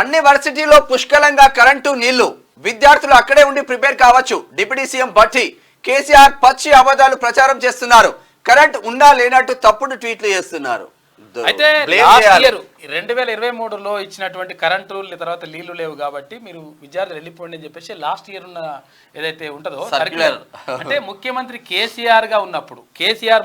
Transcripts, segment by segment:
అన్ని వర్సిటీలో పుష్కలంగా కరెంటు నీళ్లు, విద్యార్థులు అక్కడే ఉండి ప్రిపేర్ కావచ్చు. డిప్యూటీ సీఎం భట్టి కేసీఆర్ పచ్చి అబద్ధాలు ప్రచారం చేస్తున్నారు. కరెంట్ ఉన్నా లేనట్టు తప్పుడు ట్వీట్లు చేస్తున్నారు. అయితే లాస్ట్ ఇయర్ 2023లో ఇచ్చినటువంటి కరెంటు తర్వాత నీళ్లు లేవు కాబట్టి మీరు విద్యార్థులు వెళ్ళిపోండి అని చెప్పేసి లాస్ట్ ఇయర్ ఉన్న ఏదైతే ఉంటుందో సర్క్యులర్, అంటే ముఖ్యమంత్రి కేసీఆర్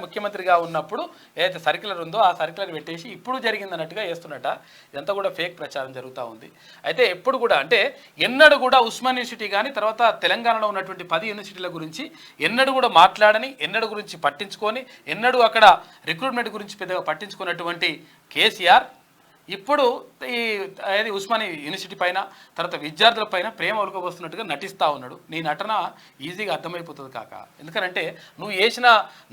ముఖ్యమంత్రిగా ఉన్నప్పుడు ఏదైతే సర్క్యులర్ ఉందో ఆ సర్క్యులర్ పెట్టేసి ఇప్పుడు జరిగింది అన్నట్టుగా చేస్తున్నట. ఇదంతా కూడా ఫేక్ ప్రచారం జరుగుతూ ఉంది. అయితే ఎప్పుడు కూడా అంటే ఎన్నడూ కూడా ఉస్మాన్ యూనివర్సిటీ కానీ తర్వాత తెలంగాణలో ఉన్నటువంటి 10 యూనివర్సిటీల గురించి ఎన్నడూ కూడా మాట్లాడని, ఎన్నడూ గురించి పట్టించుకొని, ఎన్నడూ అక్కడ రిక్రూట్మెంట్ గురించి పెద్దగా పట్టించుకున్నటువంటి కేసీఆర్ ఇప్పుడు ఈ ఉస్మాని యూనివర్సిటీ పైన తర్వాత విద్యార్థుల పైన ప్రేమ ఒలుకబోస్తున్నట్టుగా నటిస్తూ ఉన్నాడు. నీ నటన ఈజీగా అర్థమైపోతుంది కాక. ఎందుకంటే నువ్వు వేసిన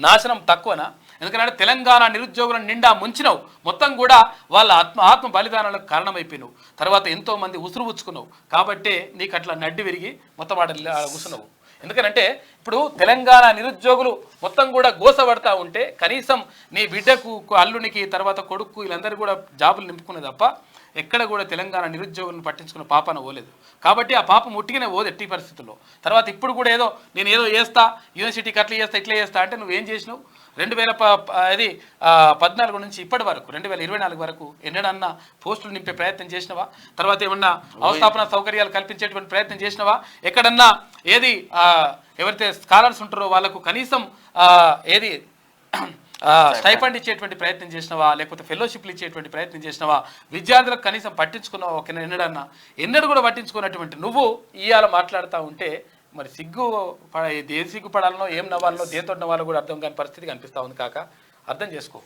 నాశనం తక్కువనా? ఎందుకంటే తెలంగాణ నిరుద్యోగులను నిండా ముంచినావు, మొత్తం కూడా వాళ్ళ ఆత్మ బలిదానాలకు కారణమైపోయినావు, తర్వాత ఎంతోమంది ఉసురు పుచ్చుకున్నావు కాబట్టే నీకు అట్లా నడ్డి విరిగి మొత్తం ఆడ కూర్చున్నావు. ఎందుకంటే ఇప్పుడు తెలంగాణ నిరుద్యోగులు మొత్తం కూడా గోసపడతా ఉంటే కనీసం నీ బిడ్డకు, అల్లునికి, తర్వాత కొడుకు వీళ్ళందరూ కూడా జాబులు నింపుకునే తప్ప ఎక్కడ కూడా తెలంగాణ నిరుద్యోగులను పట్టించుకున్న పాపన పోలేదు. కాబట్టి ఆ పాప ముట్టిగానే పోదు ఎట్టి పరిస్థితుల్లో. తర్వాత ఇప్పుడు కూడా నేను ఏదో చేస్తా, యూనివర్సిటీకి అట్లా చేస్తా ఇట్లా చేస్తా అంటే నువ్వేం చేసినావు? 2014 నుంచి ఇప్పటి వరకు 2024 వరకు ఎన్నడన్నా పోస్టులు నింపే ప్రయత్నం చేసినవా? తర్వాత ఏమన్నా అవస్థాపన సౌకర్యాలు కల్పించేటువంటి ప్రయత్నం చేసినవా? ఎక్కడన్నా ఎవరైతే స్కాలర్స్ ఉంటారో వాళ్ళకు కనీసం స్టైఫండ్ ఇచ్చేటువంటి ప్రయత్నం చేసినవా? లేకపోతే ఫెలోషిప్లు ఇచ్చేటువంటి ప్రయత్నం చేసినవా? విద్యార్థులకు కనీసం పట్టించుకున్నావా? ఒక ఎన్నడూ కూడా పట్టించుకున్నటువంటి నువ్వు ఇవాళ మాట్లాడుతూ ఉంటే మరి సిగ్గుపడాలనో ఏం నవ్వాలనో దేంతో నవ్వాలో కూడా అర్థం కాని పరిస్థితి కనిపిస్తూ ఉంది కాక. అర్థం చేసుకో.